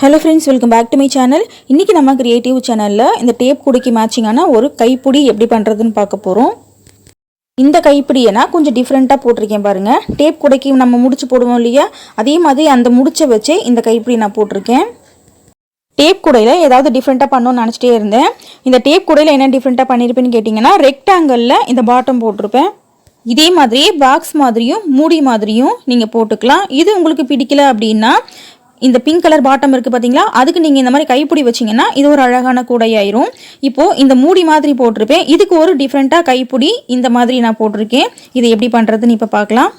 Hello friends, welcome back to my channel. இன்றைக்கி நம்ம creative சேனலில் இந்த டேப் குடிக்கு மேட்சிங்கான ஒரு கைப்பிடி எப்படி பண்ணுறதுன்னு பார்க்க போகிறோம். இந்த கைப்பிடியை நான் கொஞ்சம் டிஃப்ரெண்ட்டாக போட்டிருக்கேன் பாருங்கள். டேப் குடைக்கு நம்ம முடிச்சு போடுவோம் இல்லையா, அதே மாதிரி அந்த முடிச்சை வச்சே இந்த கைப்பிடி நான் போட்டிருக்கேன். டேப் குடையில் ஏதாவது டிஃப்ரெண்ட்டாக பண்ணணும்னு நினச்சிட்டே இருந்தேன். இந்த டேப் குடையில் என்ன டிஃப்ரெண்ட்டாக பண்ணியிருப்பேன்னு கேட்டிங்கன்னா, ரெக்டாங்கிளில் இந்த பாட்டம் போட்டிருப்பேன். இதே மாதிரியே பாக்ஸ் மாதிரியும் மூடி மாதிரியும் நீங்கள் போட்டுக்கலாம். இது உங்களுக்கு பிடிக்கல அப்படின்னா இந்த பிங்க் கலர் பாட்டம் இருக்குது பார்த்தீங்களா, அதுக்கு நீங்கள் இந்த மாதிரி கைப்பிடி வச்சிங்கன்னா இது ஒரு அழகான கூடையாயிரும். இப்போது இந்த மூடி மாதிரி போட்டிருப்பேன், இதுக்கு ஒரு டிஃப்ரெண்ட்டாக கைப்பிடி இந்த மாதிரி நான் போட்டிருக்கேன். இது எப்படி பண்ணுறதுன்னு இப்போ பார்க்கலாம்.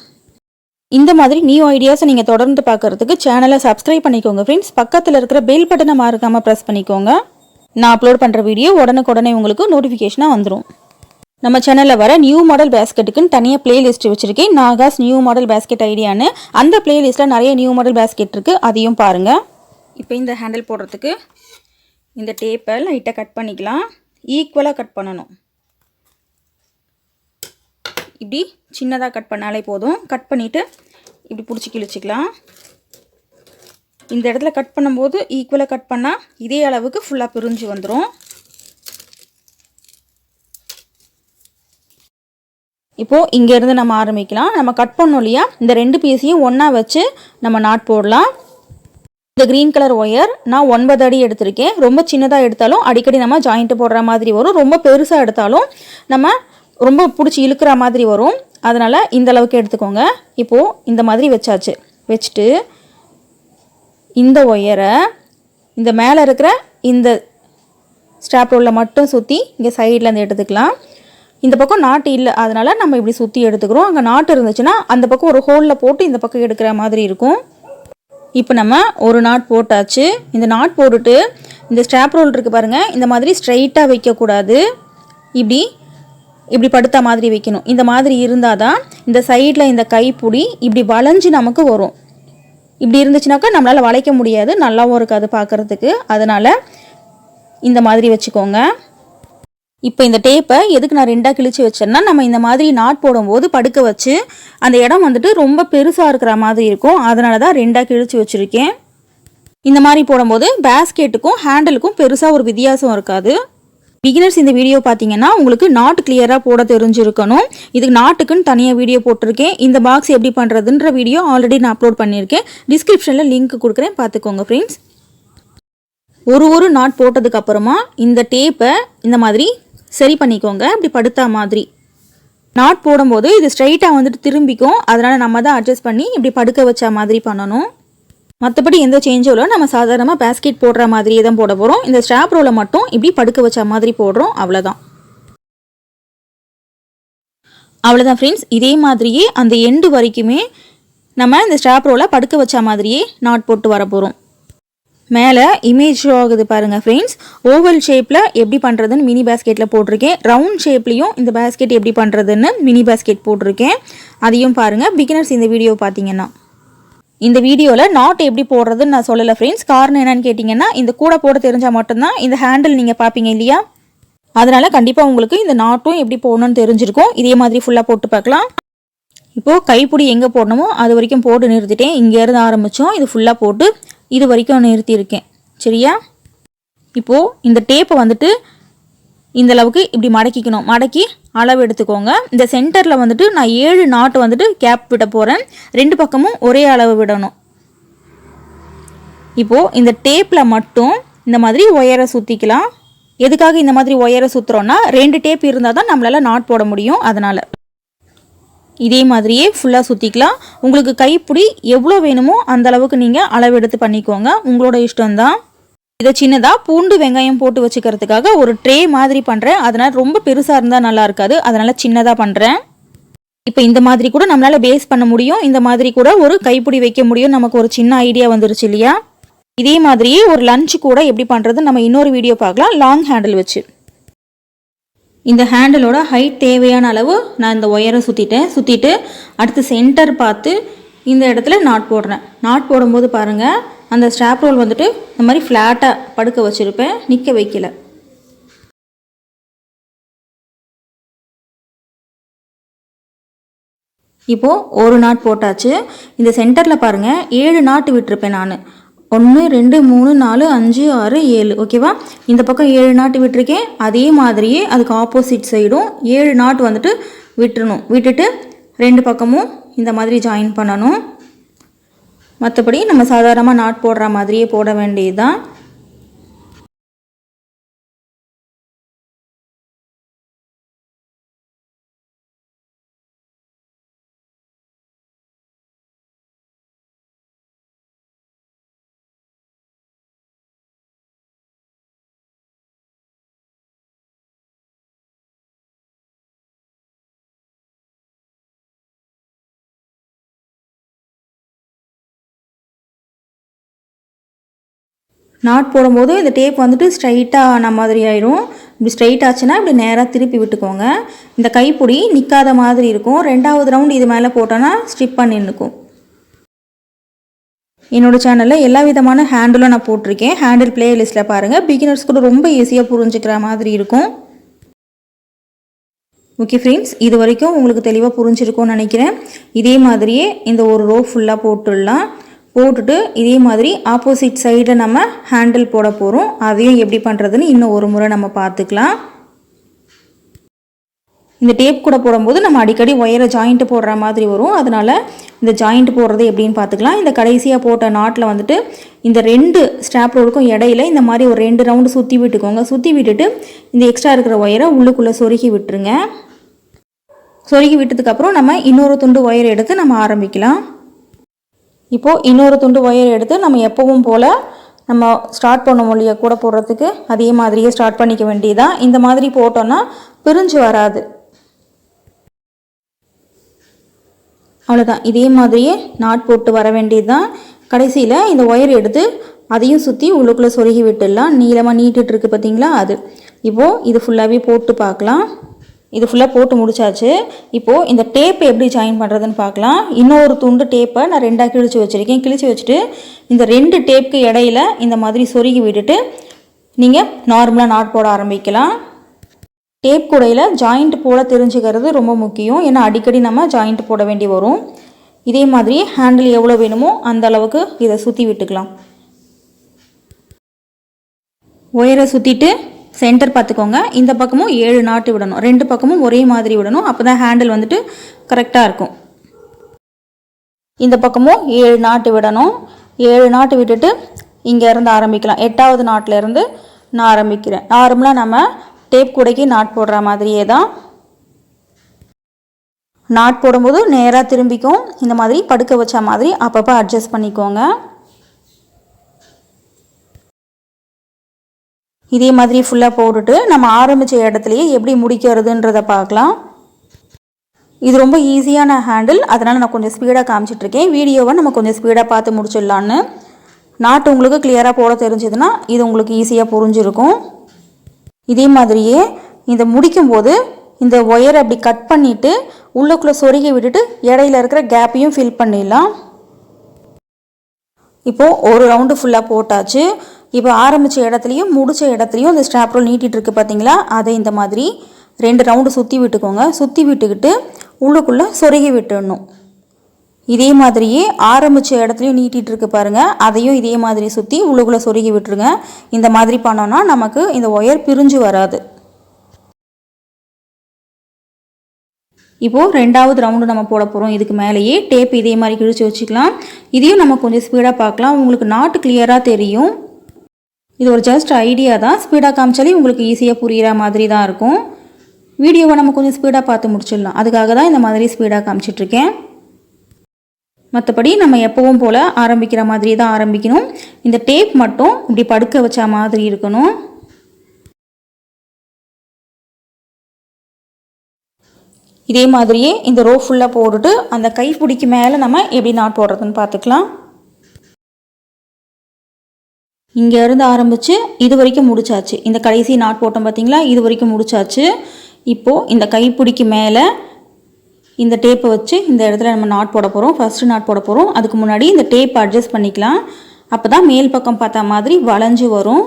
இந்த மாதிரி நியூ ஐடியாஸை நீங்கள் தொடர்ந்து பார்க்குறதுக்கு சேனலை சப்ஸ்கிரைப் பண்ணிக்கோங்க ஃப்ரெண்ட்ஸ். பக்கத்தில் இருக்கிற பெல் பட்டனை மறக்காமல் ப்ரெஸ் பண்ணிக்கோங்க. நான் அப்லோட் பண்ணுற வீடியோ உடனுக்குடனே உங்களுக்கு நோட்டிஃபிகேஷனாக வந்துடும். நம்ம சேனலில் வர நியூ மாடல் பேஸ்கெட்டுக்குன்னு தனியாக பிளேலிஸ்ட் வச்சுருக்கேன். நாகாஸ் நியூ மாடல் பேஸ்கெட் ஐடியான்னு அந்த பிளேலிஸ்ட்டில் நிறைய நியூ மாடல் பேஸ்கெட் இருக்குது, அதையும் பாருங்கள். இப்போ இந்த ஹேண்டில் போடுறதுக்கு இந்த டேப்பை லைட்டாக கட் பண்ணிக்கலாம். ஈக்குவலாக கட் பண்ணணும். இப்படி சின்னதாக கட் பண்ணாலே போதும். கட் பண்ணிவிட்டு இப்படி பிடிச்சி கிழிச்சிக்கலாம். இந்த இடத்துல கட் பண்ணும்போது ஈக்குவலாக கட் பண்ணால் இதே அளவுக்கு ஃபுல்லாக பிரிஞ்சு வந்துடும். இப்போது இங்கேருந்து நம்ம ஆரம்பிக்கலாம். நம்ம கட் பண்ணோம் இல்லையா, இந்த ரெண்டு பீஸையும் ஒன்றா வச்சு நம்ம நாட் போடலாம். இந்த க்ரீன் கலர் ஒயர் நான் 9 அடி எடுத்திருக்கேன். ரொம்ப சின்னதாக எடுத்தாலும் அடிக்கடி நம்ம ஜாயிண்ட்டு போடுற மாதிரி வரும். ரொம்ப பெருசாக எடுத்தாலும் நம்ம ரொம்ப பிடிச்சி இழுக்கிற மாதிரி வரும். அதனால் இந்த அளவுக்கு எடுத்துக்கோங்க. இப்போது இந்த மாதிரி வச்சாச்சு. வச்சுட்டு இந்த ஒயரை இந்த மேலே இருக்கிற இந்த ஸ்ட்ராப் ரோலில் மட்டும் சுற்றி இங்கே சைடில் இருந்து எடுத்துக்கலாம். இந்த பக்கம் நாட்டு இல்லை, அதனால் நம்ம இப்படி சுற்றி எடுத்துக்கிறோம். அங்கே நாட்டு இருந்துச்சுன்னா அந்த பக்கம் ஒரு ஹோலில் போட்டு இந்த பக்கம் எடுக்கிற மாதிரி இருக்கும். இப்போ நம்ம ஒரு நாட் போட்டாச்சு. இந்த நாட் போட்டுட்டு இந்த ஸ்ட்ராப் ரோல் இருக்குது பாருங்கள், இந்த மாதிரி ஸ்ட்ரைட்டாக வைக்கக்கூடாது. இப்படி இப்படி படுத்த மாதிரி வைக்கணும். இந்த மாதிரி இருந்தால் தான் இந்த சைடில் இந்த கைப்பிடி இப்படி வளைஞ்சு நமக்கு வரும். இப்படி இருந்துச்சுனாக்கா நம்மளால் வளைக்க முடியாது, நல்லாவும் இருக்காது பார்க்குறதுக்கு. அதனால் இந்த மாதிரி வச்சுக்கோங்க. இப்போ இந்த டேப்பை எதுக்கு நான் ரெண்டாக கிழிச்சு வச்சேன்னா, நம்ம இந்த மாதிரி நாட் போடும்போது படுக்க வச்சு அந்த இடம் வந்துட்டு ரொம்ப பெருசாக இருக்கிற மாதிரி இருக்கும். அதனால தான் ரெண்டாக கிழிச்சு வச்சுருக்கேன். இந்த மாதிரி போடும்போது பேஸ்கெட்டுக்கும் ஹேண்டலுக்கும் பெருசாக ஒரு வித்தியாசம் இருக்காது. பிகினர்ஸ் இந்த வீடியோ பார்த்தீங்கன்னா உங்களுக்கு நாட் கிளியராக போட தெரிஞ்சிருக்கணும். இதுக்கு நாட்டுக்குன்னு தனியாக வீடியோ போட்டிருக்கேன். இந்த பாக்ஸ் எப்படி பண்ணுறதுன்ற வீடியோ ஆல்ரெடி நான் அப்லோட் பண்ணியிருக்கேன். டிஸ்கிரிப்ஷனில் லிங்க் கொடுக்குறேன், பார்த்துக்கோங்க ஃப்ரெண்ட்ஸ். ஒரு நாட் போட்டதுக்கப்புறமா இந்த டேப்பை இந்த மாதிரி சரி பண்ணிக்கோங்க. இப்படி படுத்தா மாதிரி நாட் போடும்போது இது ஸ்ட்ரைட்டாக வந்துட்டு திரும்பிக்கும். அதனால் நம்ம தான் அட்ஜஸ்ட் பண்ணி இப்படி படுக்க வச்ச மாதிரி பண்ணணும். மற்றபடி எந்த சேஞ்சும் இல்லை. நம்ம சாதாரணமாக பேஸ்கெட் போடுற மாதிரியே தான் போட போகிறோம். இந்த ஸ்ட்ராப் ரோலை மட்டும் இப்படி படுக்க வச்ச மாதிரி போடுறோம், அவ்வளோதான். அவ்வளோதான் ஃப்ரெண்ட்ஸ். இதே மாதிரியே அந்த எண்டு வரைக்குமே நம்ம இந்த ஸ்ட்ராப் ரோலை படுக்க வச்ச மாதிரியே நாட் போட்டு வர போகிறோம். மேலே இமேஜ் ஷோ ஆகுது பாருங்கள் ஃப்ரெண்ட்ஸ். ஓவல் ஷேப்பில் எப்படி பண்ணுறதுன்னு மினி பேஸ்கெட்டில் போட்டிருக்கேன். ரவுண்ட் ஷேப்லேயும் இந்த பேஸ்கெட் எப்படி பண்ணுறதுன்னு மினி பேஸ்கெட் போட்டிருக்கேன், அதையும் பாருங்கள். பிகினர்ஸ் இந்த வீடியோ பார்த்தீங்கன்னா இந்த வீடியோவில் நாட் எப்படி போடுறதுன்னு நான் சொல்லலை ஃப்ரெண்ட்ஸ். காரணம் என்னன்னு கேட்டிங்கன்னா, இந்த கூட போட தெரிஞ்சால் மட்டும்தான் இந்த ஹேண்டில் நீங்கள் பார்ப்பீங்க இல்லையா, அதனால் கண்டிப்பாக உங்களுக்கு இந்த நாட்டும் எப்படி போடணும்னு தெரிஞ்சிருக்கும். இதே மாதிரி ஃபுல்லாக போட்டு பார்க்கலாம். இப்போது கைப்பிடி எங்கே போடணுமோ அது வரைக்கும் போட்டு நிறுத்திட்டேன். இங்கேருந்து ஆரம்பித்தோம், இது ஃபுல்லாக போட்டு இது வரைக்கும் நிறுத்தியிருக்கேன். சரியா? இப்போது இந்த டேப்பை வந்துட்டு இந்த அளவுக்கு இப்படி மடக்கிக்கணும். மடக்கி அளவு எடுத்துக்கோங்க. இந்த சென்டரில் வந்துட்டு நான் 7 நாட்டு வந்துட்டு கேப் விட போகிறேன். 2 பக்கமும் ஒரே அளவு விடணும். இப்போது இந்த டேப்பில் மட்டும் இந்த மாதிரி ஒயரை சுற்றிக்கலாம். எதுக்காக இந்த மாதிரி ஒயரை சுற்றுறோன்னா, 2 டேப் இருந்தால் தான் நம்மளால் நாட் போட முடியும். அதனால் இதே மாதிரியே ஃபுல்லாக சுற்றிக்கலாம். உங்களுக்கு கைப்பிடி எவ்வளோ வேணுமோ அந்த அளவுக்கு நீங்கள் அளவெடுத்து பண்ணிக்கோங்க, உங்களோட இஷ்டம்தான். இதை சின்னதாக பூண்டு வெங்காயம் போட்டு வச்சுக்கிறதுக்காக ஒரு ட்ரே மாதிரி பண்ணுறேன். அதனால் ரொம்ப பெருசாக இருந்தால் நல்லா இருக்காது, அதனால் சின்னதாக பண்ணுறேன். இப்போ இந்த மாதிரி கூட நம்மளால் பேஸ் பண்ண முடியும். இந்த மாதிரி கூட ஒரு கைப்பிடி வைக்க முடியும். நமக்கு ஒரு சின்ன ஐடியா வந்துருச்சு இல்லையா? இதே மாதிரியே ஒரு லஞ்சு கூட எப்படி பண்ணுறது நம்ம இன்னொரு வீடியோ பார்க்கலாம், லாங் ஹேண்டில் வச்சு. இந்த ஹேண்டிலோட ஹைட் தேவையான அளவு நான் இந்த ஒயரை சுற்றிட்டு அடுத்து சென்டர் பார்த்து இந்த இடத்துல நாட் போடுறேன். நாட் போடும்போது பாருங்கள், அந்த ஸ்ட்ராப் ரோல் வந்துட்டு இந்த மாதிரி ஃப்ளாட்டாக படுக்க வச்சுருப்பேன், நிற்க வைக்கல. இப்போது ஒரு நாட் போட்டாச்சு. இந்த சென்டரில் பாருங்கள் 7 நாட்டு விட்டுருப்பேன் நான். 1 2 3 4 5 6 7 ஓகேவா. இந்த பக்கம் 7 நாட்டு விட்டுருக்கேன். அதே மாதிரியே அதுக்கு ஆப்போசிட் சைடும் 7 நாட்டு வந்துட்டு விட்டுறணும். விட்டுட்டு 2 பக்கமும் இந்த மாதிரி ஜாயின் பண்ணணும். மற்றபடி நம்ம சாதாரணமாக நாட் போடுற மாதிரியே போட வேண்டியது தான். நாட் போடும்போது இந்த டேப் வந்துட்டு ஸ்ட்ரைட்டாக ஆன மாதிரி ஆயிரும். இப்படி ஸ்ட்ரைட் ஆச்சுன்னா இப்படி நேராக திருப்பி விட்டுக்கோங்க. இந்த கைப்பிடி நிற்காத மாதிரி இருக்கும். 2வது ரவுண்டு இது மேலே போட்டோன்னா ஸ்டிப் பண்ணி நிற்கும். என்னோடய சேனலில் எல்லா விதமான ஹேண்டிலும் நான் போட்டிருக்கேன். ஹேண்டில் பிளேலிஸ்ட்டில் பாருங்கள். பிகினர்ஸ் கூட ரொம்ப ஈஸியாக புரிஞ்சுக்கிற மாதிரி இருக்கும். ஓகே ஃப்ரெண்ட்ஸ், இது வரைக்கும் உங்களுக்கு தெளிவாக புரிஞ்சிருக்கும்னு நினைக்கிறேன். இதே மாதிரியே இந்த ஒரு ரோ ஃபுல்லாக போட்டுடலாம். போட்டுட்டு இதே மாதிரி ஆப்போசிட் சைடில் நம்ம ஹேண்டில் போட போகிறோம். அதையும் எப்படி பண்ணுறதுன்னு இன்னும் ஒரு முறை நம்ம பார்த்துக்கலாம். இந்த டேப் கூட போடும்போது நம்ம அடிக்கடி ஒயரை ஜாயிண்ட்டு போடுற மாதிரி வரும். அதனால் இந்த ஜாயிண்ட் போடுறது எப்படின்னு பார்த்துக்கலாம். இந்த கடைசியாக போட்ட நாட்டில் வந்துட்டு இந்த 2 ஸ்ட்ராப் ரோடுக்கும் இடையில இந்த மாதிரி ஒரு 2 ரவுண்டு சுற்றி விட்டுக்கோங்க. சுற்றி விட்டுட்டு இந்த எக்ஸ்ட்ரா இருக்கிற ஒயரை உள்ளுக்குள்ளே சொருகி விட்டுருங்க. சொருகி விட்டதுக்கப்புறம் நம்ம இன்னொரு துண்டு ஒயர் எடுத்து நம்ம ஆரம்பிக்கலாம். இப்போது இன்னொரு துண்டு ஒயர் எடுத்து நம்ம எப்பவும் போல் நம்ம ஸ்டார்ட் பண்ண மொழியை கூட போடுறதுக்கு அதே மாதிரியே ஸ்டார்ட் பண்ணிக்க வேண்டியதான். இந்த மாதிரி போட்டோன்னா பிரிஞ்சு வராது. அவ்வளோதான். இதே மாதிரியே நாட் போட்டு வர வேண்டியது தான். கடைசியில் இந்த ஒயர் எடுத்து அதையும் சுற்றி உள்ளுக்குள்ளே சொருகி விட்டுடலாம். நீளமாக நீட்டுருக்கு பார்த்தீங்களா, அது. இப்போது இது ஃபுல்லாகவே போட்டு பார்க்கலாம். இது ஃபுல்லாக போட்டு முடிச்சாச்சு. இப்போது இந்த டேப்பை எப்படி ஜாயின் பண்ணுறதுன்னு பார்க்கலாம். இன்னொரு துண்டு டேப்பை நான் 2ஆக கிழிச்சு வச்சுருக்கேன். கிழிச்சு வச்சுட்டு இந்த 2 டேப்புக்கு இடையில இந்த மாதிரி சொருகி விட்டுட்டு நீங்கள் நார்மலாக நாட் போட ஆரம்பிக்கலாம். டேப் கூடையில் ஜாயிண்ட் போட தெரிஞ்சுக்கிறது ரொம்ப முக்கியம். ஏன்னா அடிக்கடி நம்ம ஜாயிண்ட் போட வேண்டி வரும். இதே மாதிரி ஹேண்டில் எவ்வளோ வேணுமோ அந்த அளவுக்கு இதை சுற்றி விட்டுக்கலாம். ஒயரை சுற்றிட்டு சென்டர் பார்த்துக்கோங்க. இந்த பக்கமும் 7 நாட்டு விடணும். 2 பக்கமும் ஒரே மாதிரி விடணும். அப்போ தான் ஹேண்டில் வந்துட்டு கரெக்டாக இருக்கும். இந்த பக்கமும் 7 நாட்டு விடணும். 7 நாட்டு விட்டுட்டு இங்கே இருந்து ஆரம்பிக்கலாம். 8வது நாட்டிலேருந்து நான் ஆரம்பிக்கிறேன். நார்மலாக நம்ம டேப் கூடைக்கு நாட் போடுற மாதிரியே தான். நாட் போடும்போது நேராக திரும்பிக்கும். இந்த மாதிரி படுக்க வச்ச மாதிரி அப்பப்போ அட்ஜஸ்ட் பண்ணிக்கோங்க. இதே மாதிரி ஃபுல்லாக போட்டுட்டு நம்ம ஆரம்பித்த இடத்துலையே எப்படி முடிக்கிறதுன்றதை பார்க்கலாம். இது ரொம்ப ஈஸியான ஹேண்டில். அதனால் நான் கொஞ்சம் ஸ்பீடாக காமிச்சிட்ருக்கேன். வீடியோவை நம்ம கொஞ்சம் ஸ்பீடாக பார்த்து முடிச்சிடலான்னு. நாட்டு உங்களுக்கு கிளியராக போட தெரிஞ்சதுன்னா இது உங்களுக்கு ஈஸியாக புரிஞ்சிருக்கும். இதே மாதிரியே இந்த முடிக்கும்போது இந்த ஒயரை அப்படி கட் பண்ணிவிட்டு உள்ளுக்குள்ளே சொருகி விட்டுட்டு இடையில இருக்கிற கேப்பையும் ஃபில் பண்ணிடலாம். இப்போது ஒரு ரவுண்டு ஃபுல்லாக போட்டாச்சு. இப்போ ஆரம்பித்த இடத்துலையும் முடித்த இடத்துலையும் இந்த ஸ்ட்ராப் ரோல் நீட்டிகிட்டு இருக்குது பார்த்தீங்களா, அதை இந்த மாதிரி 2 ரவுண்டு சுற்றி விட்டுக்கோங்க. சுற்றி விட்டுக்கிட்டு உள்ளுக்குள்ளே சொருகி விட்டுடணும். இதே மாதிரியே ஆரம்பித்த இடத்துலையும் நீட்டிகிட்டு இருக்கு பாருங்கள், அதையும் இதே மாதிரி சுற்றி உள்ளுக்குள்ளே சொருகி விட்டுருங்க. இந்த மாதிரி பண்ணோன்னா நமக்கு இந்த ஒயர் பிரிஞ்சு வராது. இப்போது 2வது ரவுண்டு நம்ம போட போகிறோம். இதுக்கு மேலேயே டேப் இதே மாதிரி கிழிச்சு வச்சுக்கலாம். இதையும் நம்ம கொஞ்சம் ஸ்பீடாக பார்க்கலாம். உங்களுக்கு நாட்டு கிளியராக தெரியும். இது ஒரு ஜஸ்ட் ஐடியா தான். ஸ்பீடாக காமிச்சாலே உங்களுக்கு ஈஸியாக புரிகிற மாதிரி தான் இருக்கும். வீடியோவை நம்ம கொஞ்சம் ஸ்பீடாக பார்த்து முடிச்சிடலாம். அதுக்காக தான் இந்த மாதிரி ஸ்பீடாக காமிச்சிட்ருக்கேன். மற்றபடி நம்ம எப்பவும் போல் ஆரம்பிக்கிற மாதிரி தான் ஆரம்பிக்கணும். இந்த டேப் மட்டும் இப்படி படுக்க வச்ச மாதிரி இருக்கணும். இதே மாதிரியே இந்த ரோ ஃபுல்லாக போட்டுட்டு அந்த கைப்பிடிக்கு மேலே நம்ம எப்படி நாட் போடுறதுன்னு பார்த்துக்கலாம். இங்கேருந்து ஆரம்பித்து இது வரைக்கும் முடிச்சாச்சு. இந்த கடைசி நாட் போட்டோம் பார்த்தீங்களா, இது வரைக்கும் முடிச்சாச்சு. இப்போது இந்த கைப்பிடிக்கு மேலே இந்த டேப்பை வச்சு இந்த இடத்துல நம்ம நாட் போட போகிறோம். ஃபஸ்ட்டு நாட் போட போகிறோம். அதுக்கு முன்னாடி இந்த டேப்பை அட்ஜஸ்ட் பண்ணிக்கலாம். அப்போ தான் மேல் பக்கம் பார்த்தா மாதிரி வளைஞ்சு வரும்.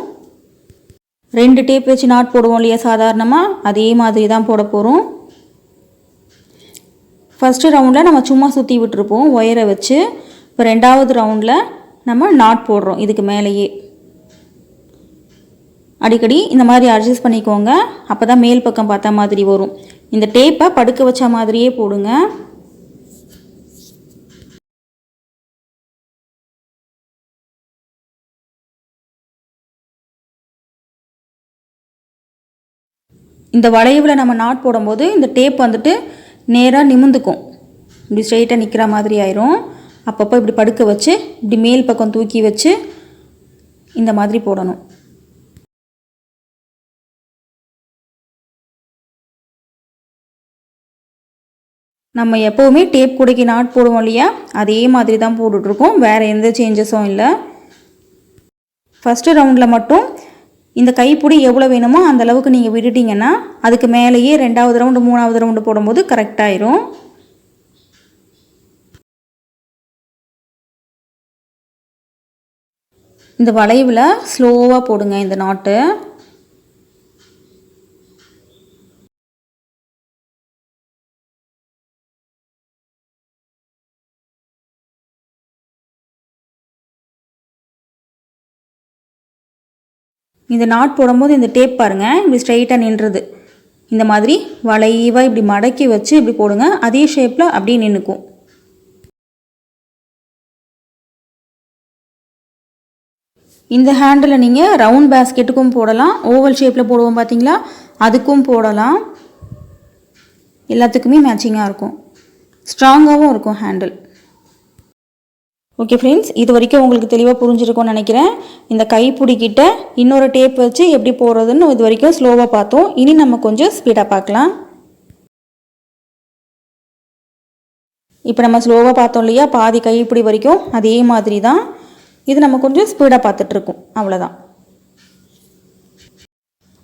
2 டேப் வச்சு நாட் போடுவோம் இல்லையா சாதாரணமாக, அதே மாதிரி தான் போட போகிறோம். ஃபஸ்ட்டு ரவுண்டில் நம்ம சும்மா சுற்றி விட்டுருப்போம் ஒயரை வச்சு. இப்போ 2வது ரவுண்டில் நம்ம நாட் போடுறோம் இதுக்கு மேலேயே. அடிக்கடி இந்த மாதிரி அட்ஜஸ்ட் பண்ணிக்கோங்க, அப்போ தான் மேல் பக்கம் பார்த்த மாதிரி வரும். இந்த டேப்பை படுக்க வச்ச மாதிரியே போடுங்க. இந்த வளைவில் நம்ம நாட் போடும்போது இந்த டேப் வந்துட்டு நேராக நிமிந்துக்கும், இப்படி ஸ்ட்ரெயிட்டாக நிற்கிற மாதிரி ஆயிரும். அப்பப்போ இப்படி படுக்க வச்சு இப்படி மேல் பக்கம் தூக்கி வச்சு இந்த மாதிரி போடணும். நம்ம எப்போவுமே டேப் கூடைக்கு நாட் போடுவோம் இல்லையா, அதே மாதிரி தான் போட்டுட்ருக்கோம், வேறு எந்த சேஞ்சஸும் இல்லை. ஃபஸ்ட்டு ரவுண்டில் மட்டும் இந்த கைப்பிடி எவ்வளோ வேணுமோ அந்த அளவுக்கு நீங்கள் விட்டுட்டிங்கன்னா அதுக்கு மேலேயே 2வது ரவுண்டு 3வது ரவுண்டு போடும்போது கரெக்டாயிரும். இந்த வளைவில் ஸ்லோவாக போடுங்க இந்த நாட்டு. இந்த நாட் போடும்போது இந்த டேப் பாருங்கள் இப்படி ஸ்ட்ரைட்டாக நின்றுது. இந்த மாதிரி வளைவாக இப்படி மடக்கி வச்சு இப்படி போடுங்க, அதே ஷேப்பில் அப்படியே நின்றுக்கும். இந்த ஹேண்டில் நீங்கள் ரவுண்ட் பேஸ்கெட்டுக்கும் போடலாம், ஓவல் ஷேப்பில் போடுவோம் பார்த்தீங்களா, அதுக்கும் போடலாம். எல்லாத்துக்குமே மேட்சிங்காக இருக்கும், ஸ்ட்ராங்காகவும் இருக்கும் ஹேண்டில். ஓகே ஃப்ரெண்ட்ஸ், இது வரைக்கும் உங்களுக்கு தெளிவாக புரிஞ்சிருக்கும்னு நினைக்கிறேன். இந்த கைப்பிடிக்கிட்ட இன்னொரு டேப் வச்சு எப்படி போடுறதுன்னு இது வரைக்கும் ஸ்லோவாக பார்த்தோம். இனி நம்ம கொஞ்சம் ஸ்பீடாக பார்க்கலாம். இப்போ நம்ம ஸ்லோவாக பார்த்தோம் இல்லையா, பாதி கைப்பிடி வரைக்கும் அதே மாதிரி தான். இது நம்ம கொஞ்சம் ஸ்பீடாக பார்த்துட்ருக்கோம், அவ்வளோதான்.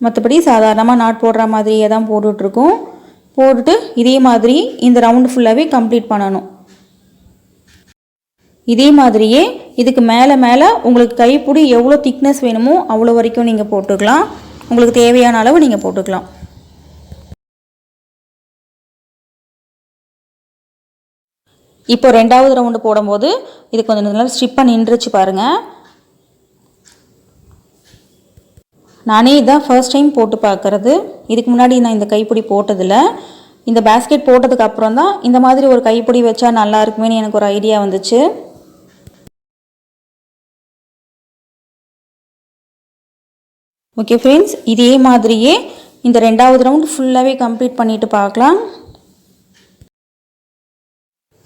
மற்றபடி சாதாரணமாக நாட் போடுற மாதிரியே தான் போட்டுட்ருக்கோம். போட்டுட்டு இதே மாதிரி இந்த ரவுண்டு ஃபுல்லாகவே கம்ப்ளீட் பண்ணணும். இதே மாதிரியே இதுக்கு மேலே மேலே உங்களுக்கு கைப்பிடி எவ்வளோ திக்னஸ் வேணுமோ அவ்வளோ வரைக்கும் நீங்கள் போட்டுக்கலாம், உங்களுக்கு தேவையான அளவு நீங்கள் போட்டுக்கலாம். இப்போ 2வது ரவுண்டு போடும்போது இது கொஞ்சம் நல்லா ஸ்ட்ரிப்பாக நின்றுச்சு பாருங்கள். நானே இதான் ஃபர்ஸ்ட் டைம் போட்டு பார்க்குறது, இதுக்கு முன்னாடி நான் இந்த கைப்பிடி போட்டதில்லை. இந்த பேஸ்கெட் போட்டதுக்கு அப்புறம் தான் இந்த மாதிரி ஒரு கைப்பிடி வச்சா நல்லா இருக்குமேன்னு எனக்கு ஒரு ஐடியா வந்துச்சு. ஓகே ஃப்ரெண்ட்ஸ், இதே மாதிரியே இந்த 2வது ரவுண்டு ஃபுல்லாகவே கம்ப்ளீட் பண்ணிவிட்டு பார்க்கலாம்.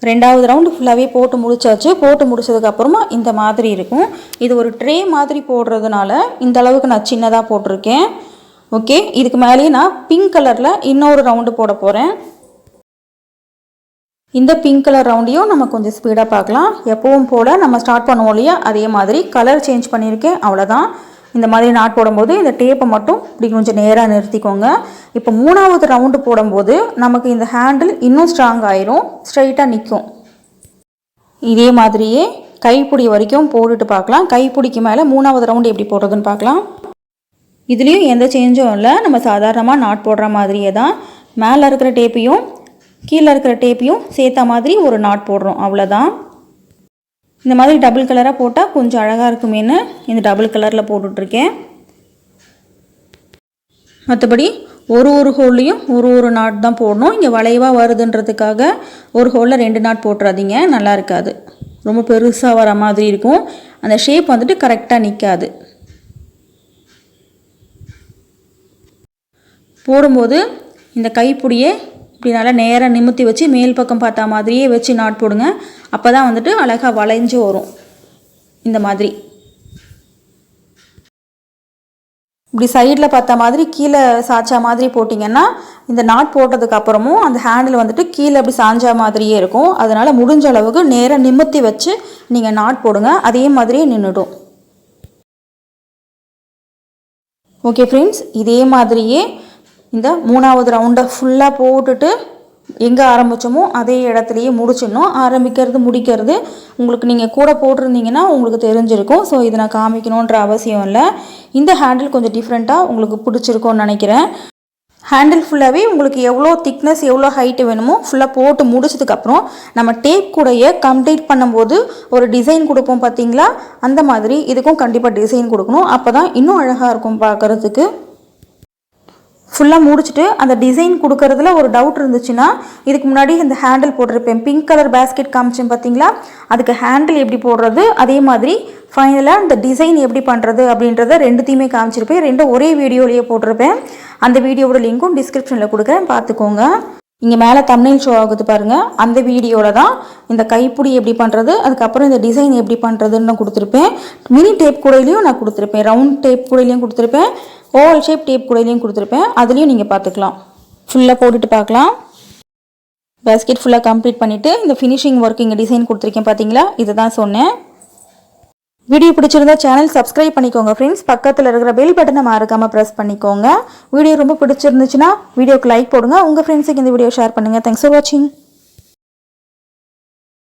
2வது ரவுண்டு ஃபுல்லாகவே போட்டு முடிச்சாச்சு. போட்டு முடிச்சதுக்கப்புறமா இந்த மாதிரி இருக்கும். இது ஒரு ட்ரே மாதிரி போடுறதுனால இந்த அளவுக்கு நான் சின்னதாக போட்டிருக்கேன். ஓகே, இதுக்கு மேலேயே நான் பிங்க் கலரில் இன்னொரு ரவுண்டு போட போகிறேன். இந்த பிங்க் கலர் ரவுண்டையும் நம்ம கொஞ்சம் ஸ்பீடாக பார்க்கலாம். எப்பவும் போல் நம்ம ஸ்டார்ட் பண்ணுவோம் இல்லையா, அதே மாதிரி கலர் சேஞ்ச் பண்ணியிருக்கேன், அவ்வளோதான். இந்த மாதிரி நாட் போடும்போது இந்த டேப்பை மட்டும் இப்படி கொஞ்சம் நேராக நிறுத்திக்கோங்க. இப்போ 3வது ரவுண்டு போடும்போது நமக்கு இந்த ஹேண்டில் இன்னும் ஸ்ட்ராங் ஆயிரும், ஸ்ட்ரைட்டாக நிற்கும். இதே மாதிரியே கைப்பிடி வரைக்கும் போட்டுட்டு பார்க்கலாம். கைப்பிடிக்கு மேலே 3வது ரவுண்டு எப்படி போடுறதுன்னு பார்க்கலாம். இதுலேயும் எந்த சேஞ்சும் இல்லை, நம்ம சாதாரணமாக நாட் போடுற மாதிரியே தான். மேலே இருக்கிற டேப்பையும் கீழே இருக்கிற டேப்பையும் சேர்த்த மாதிரி ஒரு நாட் போடுறோம், அவ்வளோதான். இந்த மாதிரி டபுள் கலராக போட்டால் கொஞ்சம் அழகாக இருக்குமேன்னு இந்த டபுள் கலரில் போட்டுட்ருக்கேன். மற்றபடி ஒரு ஹோல்லையும் ஒரு நாட் தான் போடணும். இங்கே வளைவாக வருதுன்றதுக்காக ஒரு ஹோலில் 2 நாட் போட்டுறாதீங்க, நல்லா இருக்காது. ரொம்ப பெருசாக வர மாதிரி இருக்கும், அந்த ஷேப் வந்துட்டு கரெக்டாக நிற்காது. போடும்போது இந்த கைப்பிடியே இப்படி நல்லா நேராக நிமித்தி வச்சு மேல் பக்கம் பார்த்தா மாதிரியே வச்சு நாட் போடுங்க. அப்போ தான் வந்துட்டு அழகாக வளைஞ்சு வரும். இந்த மாதிரி இப்படி சைடில் பார்த்தா மாதிரி கீழே சாய்ச்சா மாதிரி போட்டிங்கன்னா இந்த நாட் போட்டதுக்கு அப்புறமும் அந்த ஹேண்டில் வந்துட்டு கீழே அப்படி சாஞ்சா மாதிரியே இருக்கும். அதனால் முடிஞ்ச அளவுக்கு நேராக நிமித்தி வச்சு நீங்கள் நாட் போடுங்க, அதே மாதிரியே நின்றுடும். ஓகே ஃப்ரெண்ட்ஸ், இதே மாதிரியே இந்த 3வது ரவுண்டை ஃபுல்லாக போட்டுட்டு எங்கே ஆரம்பித்தோமோ அதே இடத்துலையே முடிச்சிடணும். ஆரம்பிக்கிறது முடிக்கிறது உங்களுக்கு நீங்கள் கூட போட்டிருந்தீங்கன்னா உங்களுக்கு தெரிஞ்சிருக்கும். ஸோ இதை நான் காமிக்கணுன்ற அவசியம் இல்லை. இந்த ஹேண்டில் கொஞ்சம் டிஃப்ரெண்ட்டாக உங்களுக்கு பிடிச்சிருக்கும்னு நினைக்கிறேன். ஹேண்டில் ஃபுல்லாகவே உங்களுக்கு எவ்வளோ திக்னஸ் எவ்வளோ ஹைட்டு வேணுமோ ஃபுல்லாக போட்டு முடிச்சதுக்கப்புறம் நம்ம டேப் கூடைய கம்ப்ளீட் பண்ணும்போது ஒரு டிசைன் கொடுப்போம் பார்த்தீங்களா, அந்த மாதிரி இதுக்கும் கண்டிப்பாக டிசைன் கொடுக்கணும். அப்போ தான் இன்னும் அழகாக இருக்கும் பார்க்குறதுக்கு. ஃபுல்லாக முடிச்சுட்டு அந்த டிசைன் கொடுக்கறதுல ஒரு டவுட் இருந்துச்சுன்னா, இதுக்கு முன்னாடி இந்த ஹேண்டில் போட்டிருப்பேன், பிங்க் கலர் பேஸ்கெட் காமிச்சேன் பார்த்தீங்களா, அதுக்கு ஹேண்டில் எப்படி போடுறது, அதே மாதிரி ஃபைனலாக இந்த டிசைன் எப்படி பண்ணுறது அப்படின்றத ரெண்டுத்தையுமே காமிச்சிருப்பேன். ரெண்டும் ஒரே வீடியோலேயே போட்டிருப்பேன். அந்த வீடியோவோட லிங்க்கும் டிஸ்கிரிப்ஷனில் கொடுக்குறேன், பார்த்துக்கோங்க. இங்கே மேலே தம்ப்நெயில் ஷோ ஆகுது பாருங்கள், அந்த வீடியோவில் தான் இந்த கைப்பிடி எப்படி பண்ணுறது, அதுக்கப்புறம் இந்த டிசைன் எப்படி பண்ணுறதுன்னு நான் கொடுத்துருப்பேன். மினி டேப் கூடையிலையும் நான் கொடுத்துருப்பேன், ரவுண்ட் டேப் கூடையிலையும் கொடுத்துருப்பேன், ஓவல் ஷேப் டேப் கூடையிலையும் கொடுத்துருப்பேன். அதுலேயும் நீங்கள் பார்த்துக்கலாம். ஃபுல்லாக போட்டுட்டு பார்க்கலாம். பேஸ்கெட் ஃபுல்லாக கம்ப்ளீட் பண்ணிவிட்டு இந்த ஃபினிஷிங் ஒர்க் இங்கே டிசைன் கொடுத்துருக்கேன் பார்த்தீங்களா, இதை தான் சொன்னேன். வீடியோ பிடிச்சிருந்தா சேனல் சப்ஸ்கிரைப் பண்ணிக்கோங்க ஃப்ரெண்ட்ஸ். பக்கத்தில் இருக்கிற பெல் பட்டனை மறக்காமல் ப்ரெஸ் பண்ணிக்கோங்க. வீடியோ ரொம்ப பிடிச்சிருந்துச்சுன்னா வீடியோக்கு லைக் போடுங்க. உங்கள் ஃப்ரெண்ட்ஸுக்கு இந்த வீடியோ ஷேர் பண்ணுங்கள். தேங்க்ஸ் ஃபார் வாட்சிங்.